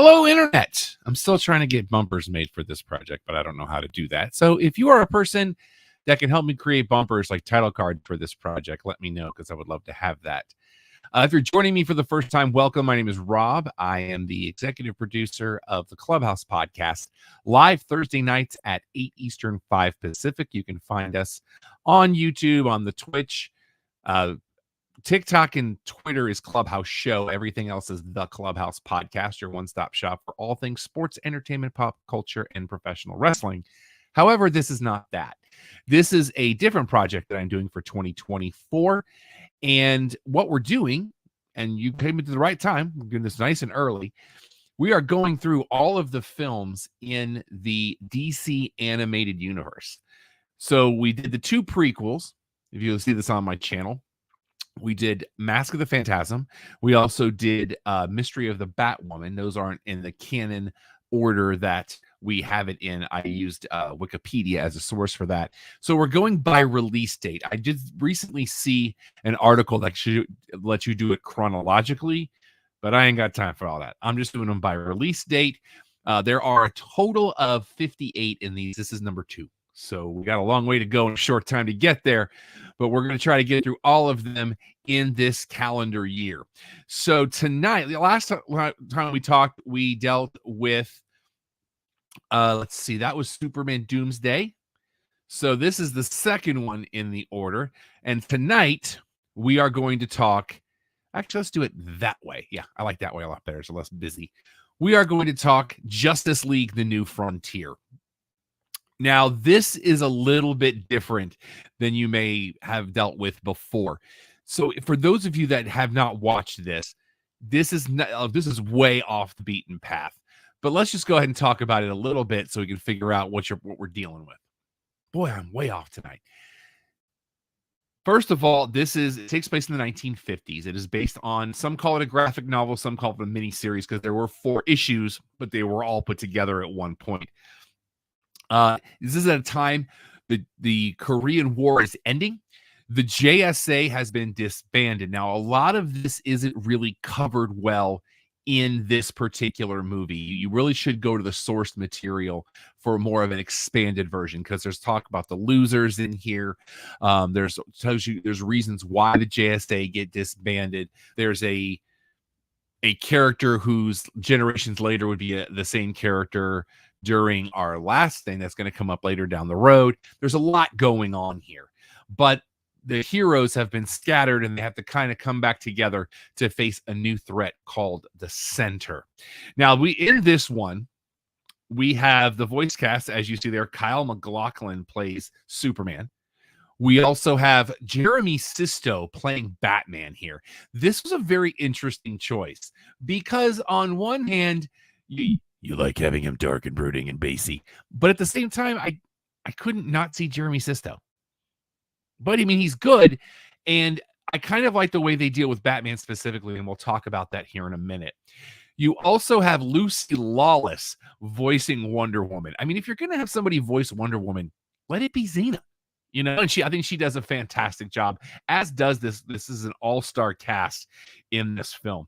Hello, Internet. I'm still trying to get bumpers made for this project, but I don't know how to do that. So if you are a person that can help me create bumpers like title card for this project, let me know because I would love to have that. If you're joining me for the first time, welcome. My name is Rob. I am the executive producer of the Clubhouse podcast, live Thursday nights at 8 Eastern, 5 Pacific. You can find us on YouTube, on the Twitch, TikTok and Twitter is Clubhouse Show. Everything else is the Clubhouse Podcast, your one-stop shop for all things sports, entertainment, pop culture, and professional wrestling. However, this is not that. This is a different project that I'm doing for 2024. And what we're doing, and you came into the right time, we're doing this nice and early, we are going through all of the films in the DC animated universe. So we did the two prequels, if you'll see this on my channel. We did Mask of the Phantasm. We also did Mystery of the Batwoman. Those aren't in the canon order that we have it in. I used Wikipedia as a source for that. So we're going by release date. I did recently see an article that should let you do it chronologically, but I ain't got time for all that. I'm just doing them by release date. There are a total of 58 in these. This is number 2. So we got a long way to go in a short time to get there, but we're going to try to get through all of them in this calendar year. So tonight, the last time we talked, we dealt with, let's see, that was Superman Doomsday. So this is the second one in the order. And tonight we are going to talk, actually, let's do it that way. Yeah, I like that way a lot better. So less busy. We are going to talk Justice League, The New Frontier. Now, this is a little bit different than you may have dealt with before. So for those of you that have not watched this, this is way off the beaten path. But let's just go ahead and talk about it a little bit so we can figure out what we're dealing with. Boy, I'm way off tonight. First of all, it takes place in the 1950s. It is based on, some call it a graphic novel, some call it a miniseries because there were 4 issues, but they were all put together at one point. This is at a time the Korean War is ending. The JSA has been disbanded. Now, a lot of this isn't really covered well in this particular movie. You really should go to the source material for more of an expanded version because there's talk about the losers in here. There's reasons why the JSA get disbanded. There's a character whose generations later would be the same character during our last thing that's going to come up later down the road. There's a lot going on here, but the heroes have been scattered and they have to kind of come back together to face a new threat called the Center. Now, in this one, we have the voice cast, as you see there. Kyle MacLachlan plays Superman. We also have Jeremy Sisto playing Batman here. This was a very interesting choice because on one hand, you like having him dark and brooding and bassy, but at the same time, I couldn't not see Jeremy Sisto. But I mean, he's good, and I kind of like the way they deal with Batman specifically, and we'll talk about that here in a minute. You also have Lucy Lawless voicing Wonder Woman. I mean, if you're going to have somebody voice Wonder Woman, let it be Xena. You know, and I think she does a fantastic job, as does this. This is an all-star cast in this film.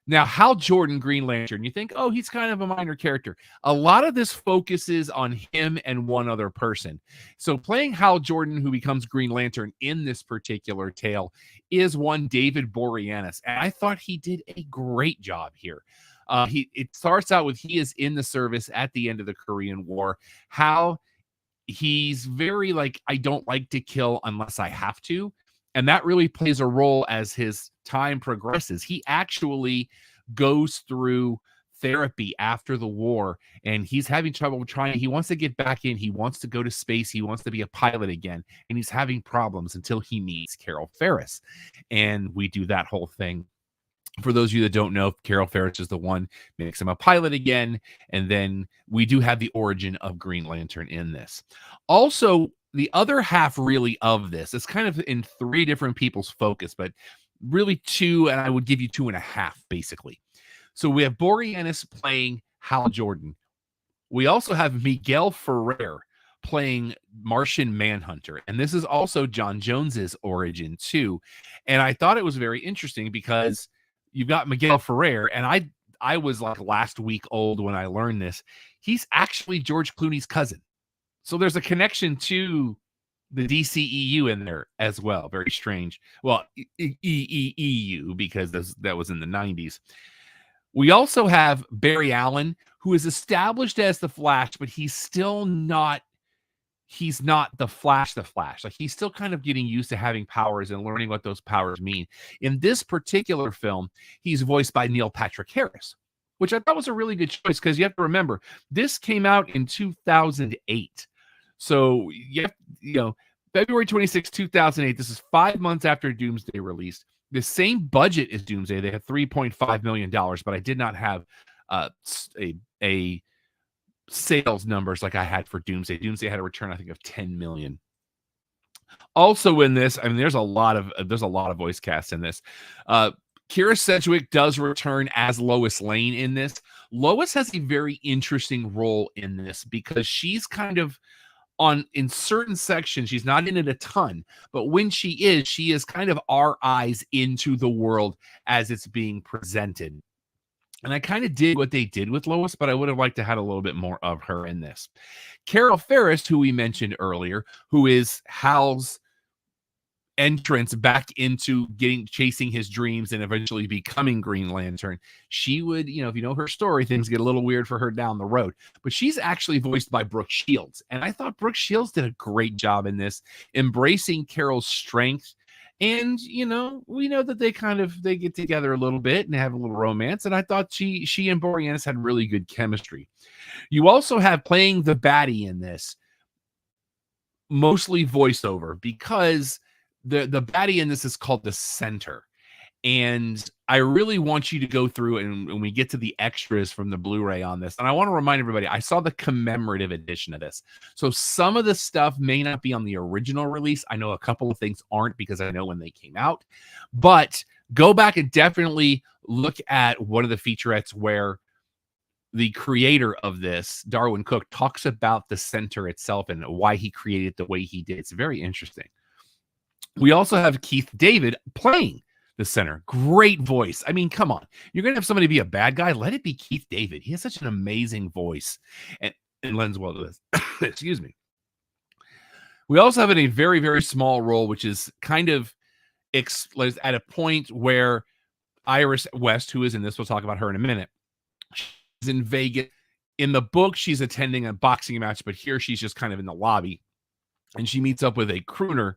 Now, Hal Jordan, Green Lantern, you think, oh, he's kind of a minor character. A lot of this focuses on him and one other person. So playing Hal Jordan, who becomes Green Lantern in this particular tale, is one David Boreanaz. And I thought he did a great job here. It starts out with he is in the service at the end of the Korean War. How he's very like, I don't like to kill unless I have to. And that really plays a role as his time progresses. He actually goes through therapy after the war, and he's having trouble he wants to get back in. He wants to go to space. He wants to be a pilot again, and he's having problems until he meets Carol Ferris. And we do that whole thing. For those of you that don't know, Carol Ferris is the one makes him a pilot again. And then we do have the origin of Green Lantern in this. Also, the other half really of this is kind of in 3 different people's focus, but really 2, and I would give you 2.5 basically. So we have Boreanaz playing Hal Jordan. We also have Miguel Ferrer playing Martian Manhunter. And this is also John Jones's origin too. And I thought it was very interesting because you've got Miguel Ferrer, and I was like last week old when I learned this. He's actually George Clooney's cousin. So there's a connection to the DCEU in there as well. Very strange. Well, EU, because that was in the 90s. We also have Barry Allen, who is established as the Flash, but he's not the Flash. Like, he's still kind of getting used to having powers and learning what those powers mean. In this particular film, he's voiced by Neil Patrick Harris, which I thought was a really good choice, because you have to remember, this came out in 2008. So, February 26, 2008, this is 5 months after Doomsday released. The same budget as Doomsday. They had $3.5 million, but I did not have a sales numbers like I had for Doomsday. Doomsday had a return, I think, of 10 million. Also in this, I mean, there's a lot of voice casts in this. Kira Sedgwick does return as Lois Lane in this. Lois has a very interesting role in this, because she's kind of in certain sections, she's not in it a ton, but when she is kind of our eyes into the world as it's being presented. And I kind of did what they did with Lois, but I would have liked to have a little bit more of her in this. Carol Ferris, who we mentioned earlier, who is Hal's entrance back into chasing his dreams and eventually becoming Green Lantern. She would, if you know her story, things get a little weird for her down the road. But she's actually voiced by Brooke Shields. And I thought Brooke Shields did a great job in this, embracing Carol's strength. And, we know that they get together a little bit and have a little romance. And I thought she and Boreanaz had really good chemistry. You also have playing the baddie in this, mostly voiceover, because the baddie in this is called the Center. And I really want you to go through and when we get to the extras from the Blu-ray on this. And I want to remind everybody, I saw the commemorative edition of this. So some of the stuff may not be on the original release. I know a couple of things aren't, because I know when they came out. But go back and definitely look at one of the featurettes where the creator of this, Darwin Cook, talks about the Center itself and why he created it the way he did. It's very interesting. We also have Keith David playing the Center. Great voice. I mean, come on. You're going to have somebody be a bad guy? Let it be Keith David. He has such an amazing voice and lends well to this. Excuse me. We also have in a very, very small role, which is kind of at a point where Iris West, who is in this, we'll talk about her in a minute, she's in Vegas. In the book, she's attending a boxing match, but here she's just kind of in the lobby. And she meets up with a crooner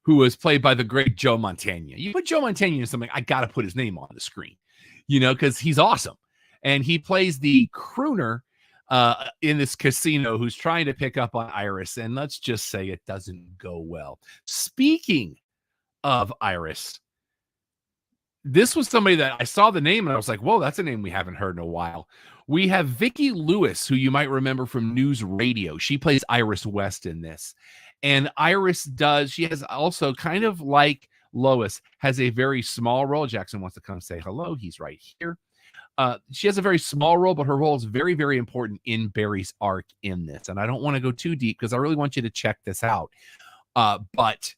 who was played by the great Joe Montana. You put Joe Montana in something, I got to put his name on the screen, because he's awesome. And he plays the crooner in this casino who's trying to pick up on Iris. And let's just say it doesn't go well. Speaking of Iris, this was somebody that I saw the name and I was like, whoa, that's a name we haven't heard in a while. We have Vicki Lewis, who you might remember from News Radio. She plays Iris West in this. And Iris she has also, kind of like Lois, has a very small role. Jackson wants to come say hello. He's right here. She has a very small role, but her role is very, very important in Barry's arc in this. And I don't want to go too deep because I really want you to check this out. But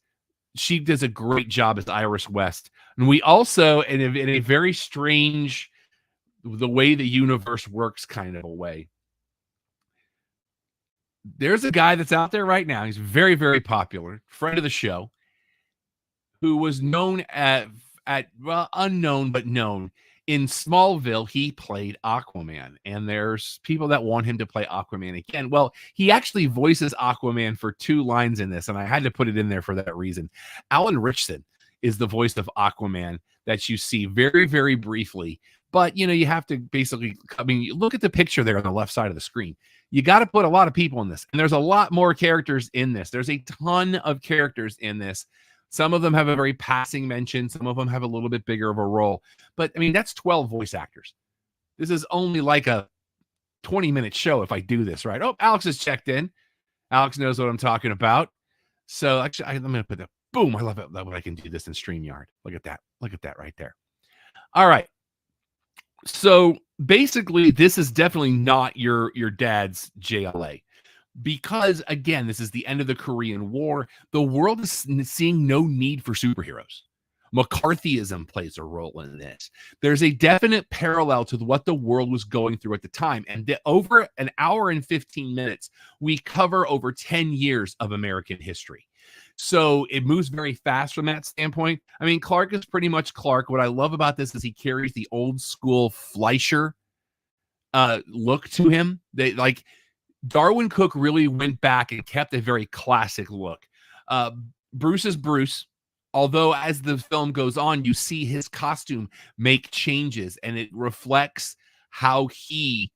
she does a great job as Iris West. And we also, in a very strange, the way the universe works kind of a way, there's a guy that's out there right now. He's very, very popular, friend of the show, who was known unknown, but known. In Smallville, he played Aquaman, and there's people that want him to play Aquaman again. Well, he actually voices Aquaman for 2 lines in this, and I had to put it in there for that reason. Alan Ritchson is the voice of Aquaman that you see very, very briefly. But, you have to basically, look at the picture there on the left side of the screen. You got to put a lot of people in this, and there's a lot more characters in this. There's a ton of characters in this. Some of them have a very passing mention. Some of them have a little bit bigger of a role. But, that's 12 voice actors. This is only like a 20-minute show if I do this, right? Oh, Alex has checked in. Alex knows what I'm talking about. So, actually, I'm going to put the boom. I love it when I can do this in StreamYard. Look at that. Look at that right there. All right. So, basically, this is definitely not your dad's JLA. Because, again, this is the end of the Korean War. The world is seeing no need for superheroes. McCarthyism plays a role in this. There's a definite parallel to what the world was going through at the time. And over an hour and 15 minutes, we cover over 10 years of American history. So it moves very fast from that standpoint. I mean, Clark is pretty much Clark. What I love about this is he carries the old school Fleischer look to him. They like Darwin Cook really went back and kept a very classic look. Bruce is Bruce. Although as the film goes on, you see his costume make changes, and it reflects how he,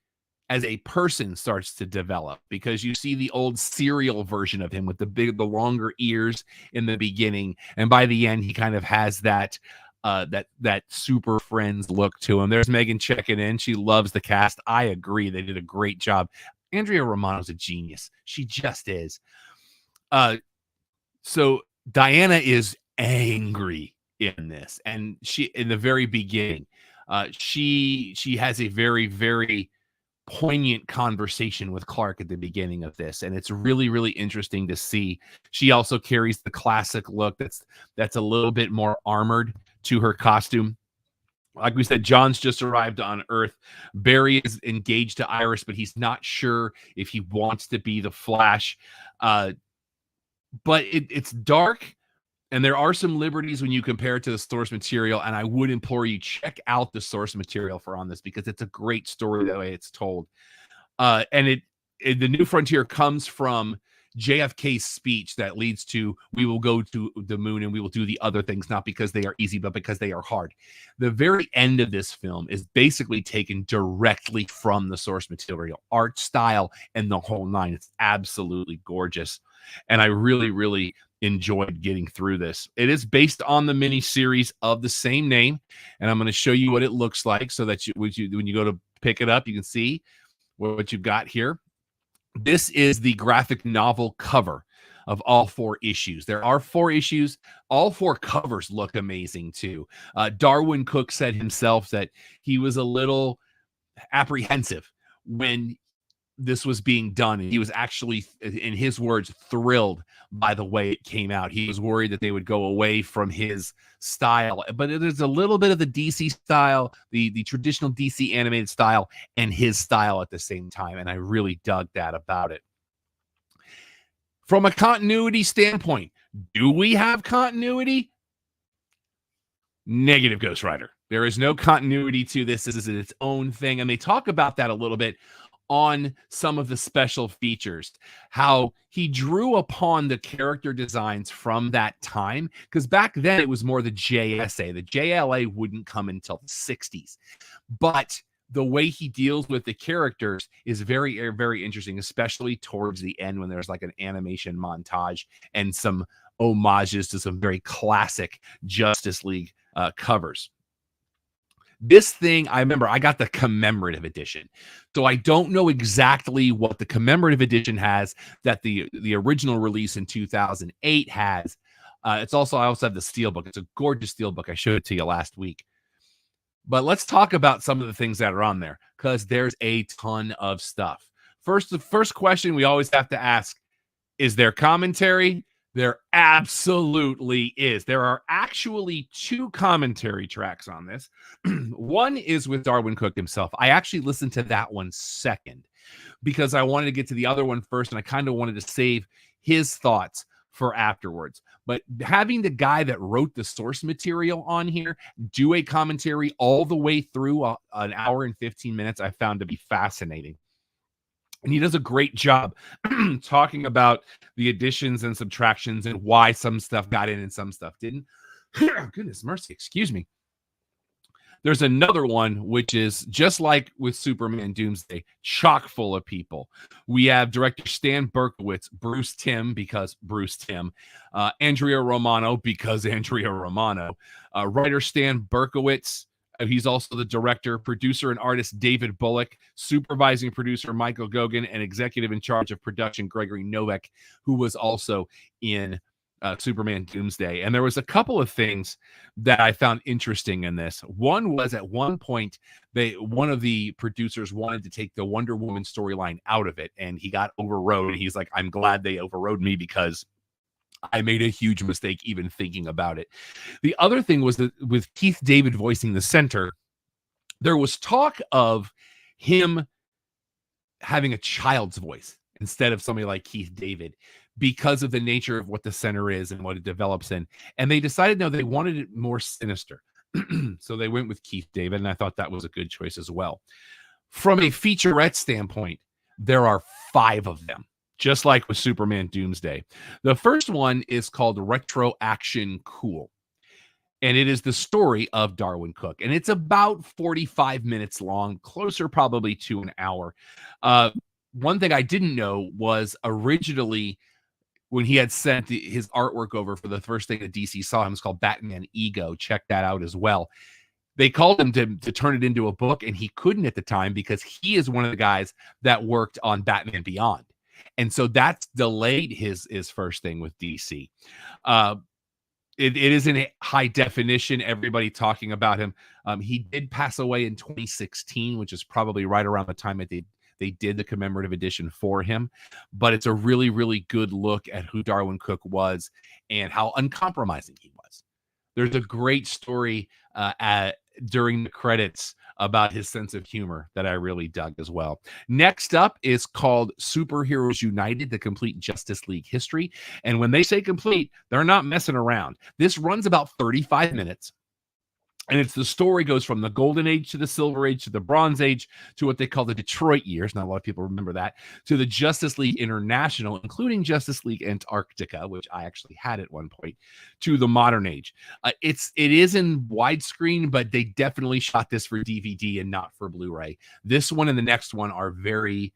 as a person, starts to develop, because you see the old serial version of him with the longer ears in the beginning, and by the end, he kind of has that Super Friends look to him. There's Megan checking in. She loves the cast. I agree. They did a great job. Andrea Romano's a genius. She just is. So Diana is angry in this, and she, in the very beginning, she has a very, very poignant conversation with Clark at the beginning of this, and it's really, really interesting to see. She also carries the classic look that's a little bit more armored to her costume. Like we said, John's just arrived on Earth. Barry is engaged to Iris, but he's not sure if he wants to be the Flash. But it's dark, and there are some liberties when you compare it to the source material, and I would implore you, check out the source material for on this, because it's a great story the way it's told. And the New Frontier comes from JFK's speech that leads to, we will go to the moon and we will do the other things, not because they are easy, but because they are hard. The very end of this film is basically taken directly from the source material, art style, and the whole nine. It's absolutely gorgeous. And I really, really enjoyed getting through this. It is based on the mini series of the same name, and I'm going to show you what it looks like so that when you go to pick it up, you can see what you've got here. This is the graphic novel cover of all 4 issues. There are 4 issues. All 4 covers look amazing too. Darwin Cook said himself that he was a little apprehensive when this was being done, and he was actually, in his words, thrilled by the way it came out. He was worried that they would go away from his style, but it is a little bit of the DC style, the traditional DC animated style, and his style at the same time, and I really dug that about it. From a continuity standpoint, do we have continuity? Negative, Ghost Rider. There is no continuity to this. This is its own thing, and they talk about that a little bit on some of the special features, how he drew upon the character designs from that time, because back then it was more the JSA. The JLA wouldn't come until the 60s, but the way he deals with the characters is very, very interesting, especially towards the end when there's like an animation montage and some homages to some very classic Justice League covers. This thing, I remember I got the commemorative edition. So I don't know exactly what the commemorative edition has that the original release in 2008 has. I also have the steelbook. It's a gorgeous steelbook. I showed it to you last week. But let's talk about some of the things that are on there, because there's a ton of stuff. The first question we always have to ask, is there commentary? There absolutely is. There are actually 2 commentary tracks on this. One is with Darwin Cook himself. I actually listened to that one second because I wanted to get to the other one first, and I kind of wanted to save his thoughts for afterwards. But having the guy that wrote the source material on here do a commentary all the way through an hour and 15 minutes, I found to be fascinating. And he does a great job talking about the additions and subtractions and why some stuff got in and some stuff didn't. Goodness mercy, excuse me. There's another one, which is just like with Superman Doomsday, chock full of people. We have director Stan Berkowitz, Bruce Timm, because Bruce Timm, Andrea Romano, because Andrea Romano, writer Stan Berkowitz. He's also the director, producer, and artist David Bullock, supervising producer Michael Goguen, and executive in charge of production Gregory Novak, who was also in Superman Doomsday. And there was a couple of things that I found interesting in this. One was, at one point, one of the producers wanted to take the Wonder Woman storyline out of it, and he got overrode. And he's like, I'm glad they overrode me, because I made a huge mistake even thinking about it. The other thing was that with Keith David voicing the center, there was talk of him having a child's voice instead of somebody like Keith David because of the nature of what the center is and what it develops in. And they decided no, they wanted it more sinister. So they went with Keith David, and I thought that was a good choice as well. From a featurette standpoint, there are 5 of them, just like with Superman Doomsday. The first one is called Retro Action Cool, and it is the story of Darwin Cook, and it's about 45 minutes long, closer probably to an hour. One thing I didn't know was originally when he had sent his artwork over for the first thing that DC saw him, it's called Batman Ego. Check that out as well. They called him to turn it into a book, and he couldn't at the time because he is one of the guys that worked on Batman Beyond. And so that's delayed his first thing with DC. It is in high definition. Everybody talking about him. He did pass away in 2016, which is probably right around the time that they did the commemorative edition for him. But it's a really, really good look at who Darwin Cook was and how uncompromising he was. There's a great story during the credits about his sense of humor that I really dug as well. Next up is called Superheroes United, the Complete Justice League History. And when they say complete, they're not messing around. This runs about 35 minutes. And it's the story goes from the Golden Age to the Silver Age to the Bronze Age to what they call the Detroit years. Not a lot of people remember that. To the Justice League International, including Justice League Antarctica, which I actually had at one point, to the modern age. It is in widescreen, but they definitely shot this for DVD and not for Blu-ray. This one and the next one are very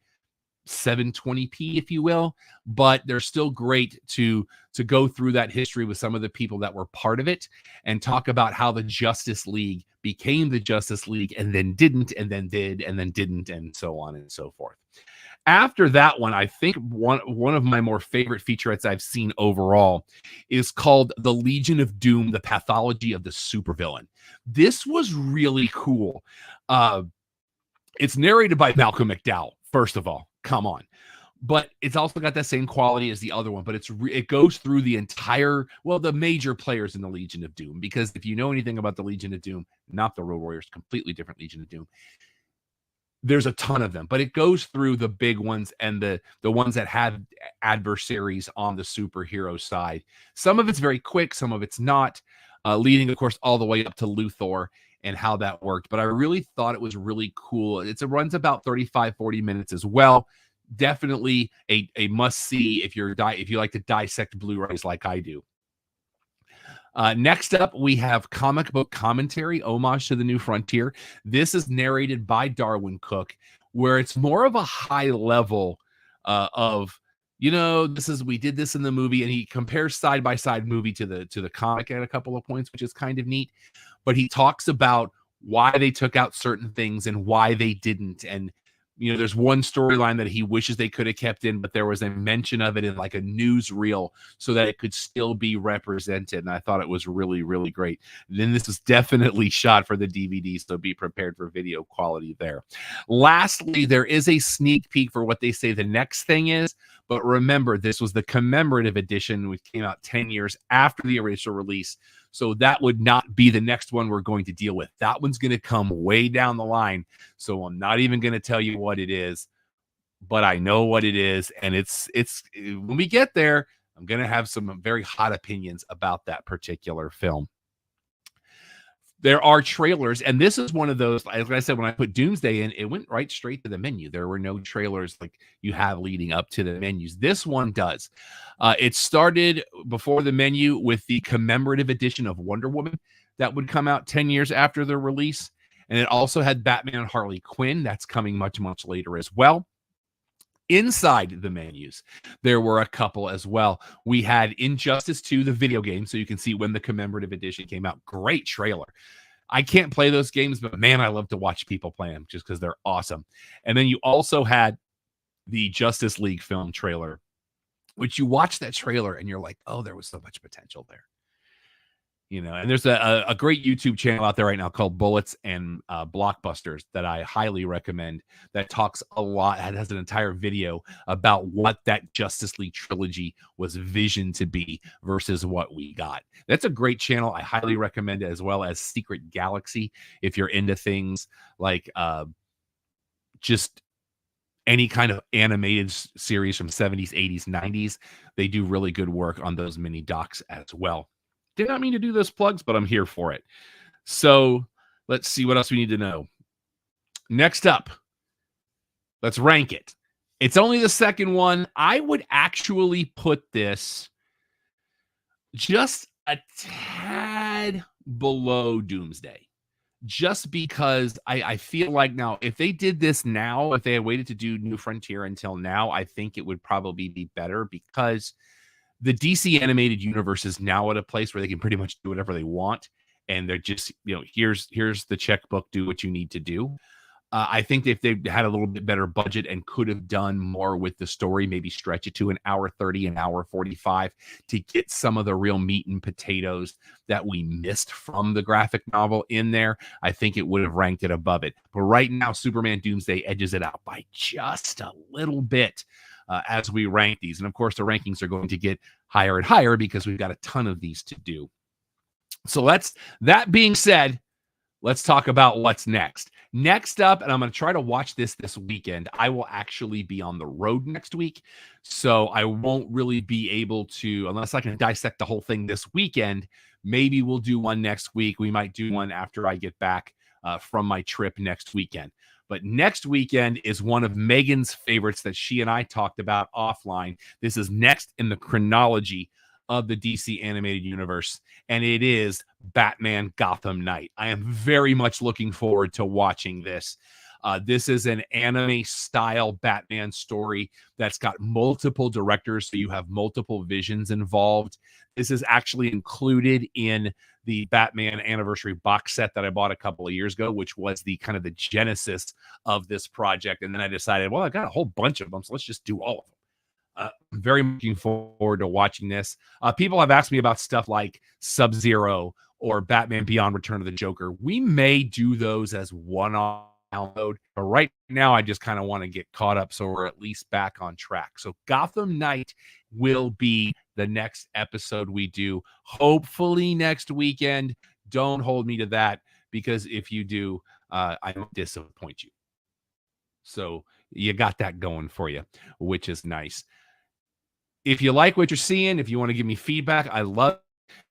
720p, if you will, but they're still great to go through that history with some of the people that were part of it and talk about how the Justice League became the Justice League and then didn't and then did and then didn't and so on and so forth. After that one, I think one of my more favorite featurettes I've seen overall is called The Legion of Doom, The Pathology of the Supervillain. This was really cool. It's narrated by Malcolm McDowell, first of all. Come on. But it's also got that same quality as the other one, but it goes through the entire, the major players in the Legion of Doom, because if you know anything about the Legion of Doom, not the Road Warriors, completely different Legion of Doom, there's a ton of them, but it goes through the big ones and the ones that have adversaries on the superhero side. Some of it's very quick, some of it's not, leading, of course, all the way up to Luthor and how that worked. But I really thought it was really cool. It runs about 35-40 minutes as well. Definitely a must-see if you like to dissect Blu-rays like I do. Next up, we have comic book commentary, Homage to the New Frontier. This is narrated by Darwin Cook, where it's more of a high level of, we did this in the movie, and he compares side-by-side movie to the comic at a couple of points, which is kind of neat. But he talks about why they took out certain things and why they didn't. And, there's one storyline that he wishes they could have kept in, but there was a mention of it in like a newsreel so that it could still be represented. And I thought it was really, really great. And then this is definitely shot for the DVD, so be prepared for video quality there. Lastly, there is a sneak peek for what they say the next thing is. But remember, this was the commemorative edition, which came out 10 years after the original release. So that would not be the next one we're going to deal with. That one's going to come way down the line. So I'm not even going to tell you what it is, but I know what it is. And it's when we get there, I'm going to have some very hot opinions about that particular film. There are trailers, and this is one of those, as I said, when I put Doomsday in, it went right straight to the menu. There were no trailers like you have leading up to the menus. This one does. It started before the menu with the commemorative edition of Wonder Woman that would come out 10 years after the release. And it also had Batman and Harley Quinn. That's coming much, much later as well. Inside the menus, there were a couple as well. We had Injustice 2, the video game, so you can see when the commemorative edition came out. Great trailer. I can't play those games, but man, I love to watch people play them just because they're awesome. And then you also had the Justice League film trailer, which you watch that trailer and you're like, oh, there was so much potential there. And there's a great YouTube channel out there right now called Bullets and Blockbusters that I highly recommend, that talks a lot, has an entire video about what that Justice League trilogy was visioned to be versus what we got. That's a great channel. I highly recommend it, as well as Secret Galaxy, if you're into things like just any kind of animated series from 70s, 80s, 90s. They do really good work on those mini docs as well. Did not mean to do those plugs, but I'm here for it. So let's see what else we need to know. Next up, let's rank it. It's only the second one. I would actually put this just a tad below Doomsday, just because I feel like now, if they did this now, if they had waited to do New Frontier until now, I think it would probably be better, because the DC animated universe is now at a place where they can pretty much do whatever they want. And they're just, here's the checkbook, do what you need to do. I think if they had a little bit better budget and could have done more with the story, maybe stretch it to an hour 30, an hour 45, to get some of the real meat and potatoes that we missed from the graphic novel in there, I think it would have ranked it above it. But right now, Superman Doomsday edges it out by just a little bit as we rank these. And of course, the rankings are going to get higher and higher because we've got a ton of these to do. So that being said, let's talk about what's next. Next up, and I'm going to try to watch this weekend. I will actually be on the road next week, so I won't really be able to, unless I can dissect the whole thing this weekend. Maybe we'll do one next week. We might do one after I get back from my trip next weekend. But next weekend is one of Megan's favorites that she and I talked about offline. This is next in the chronology of the DC animated universe, and it is Batman Gotham Knight. I am very much looking forward to watching this. This is an anime style Batman story that's got multiple directors, so you have multiple visions involved. This is actually included in the Batman anniversary box set that I bought a couple of years ago, which was the kind of the genesis of this project. And then I decided, well, I got a whole bunch of them, so let's just do all of them. I'm very looking forward to watching this. People have asked me about stuff like Sub-Zero or Batman Beyond Return of the Joker. We may do those as one-off download, but right now I just kind of want to get caught up so we're at least back on track. So Gotham Knight will be the next episode we do, hopefully next weekend. Don't hold me to that, because if you do, I won't disappoint you. So you got that going for you, which is nice. If you like what you're seeing, if you want to give me feedback, I love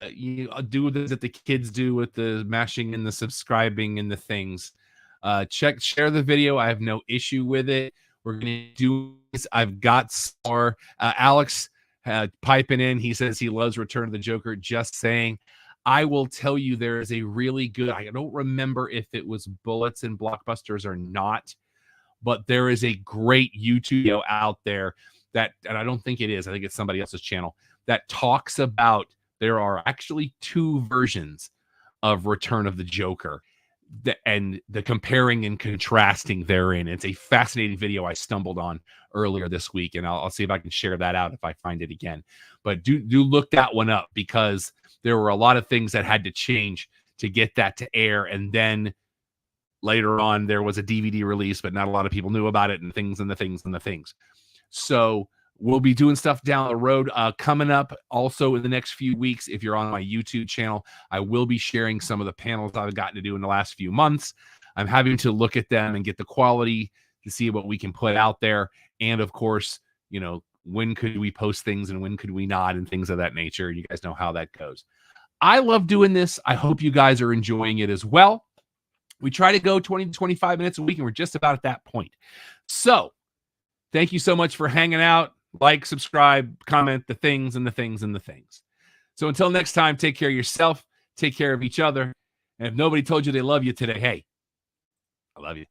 you do this that the kids do with the mashing and the subscribing and the things. Share the video. I have no issue with it. We're going to do this. I've got some more. Alex piping in. He says he loves Return of the Joker. Just saying. I will tell you, there is a really good, I don't remember if it was Bullets and Blockbusters or not, but there is a great YouTube video out there that, and I don't think it is, I think it's somebody else's channel, that talks about, there are actually two versions of Return of the Joker, and the comparing and contrasting therein. It's a fascinating video I stumbled on earlier this week, and I'll see if I can share that out if I find it again. But do look that one up, because there were a lot of things that had to change to get that to air, and then later on there was a DVD release, but not a lot of people knew about it, and things. So we'll be doing stuff down the road coming up also in the next few weeks. If you're on my YouTube channel, I will be sharing some of the panels I've gotten to do in the last few months. I'm having to look at them and get the quality to see what we can put out there. And of course, when could we post things and when could we not, and things of that nature. You guys know how that goes. I love doing this. I hope you guys are enjoying it as well. We try to go 20 to 25 minutes a week, and we're just about at that point. So thank you so much for hanging out. Like, subscribe, comment, the things. So until next time, take care of yourself, take care of each other. And if nobody told you they love you today, hey, I love you.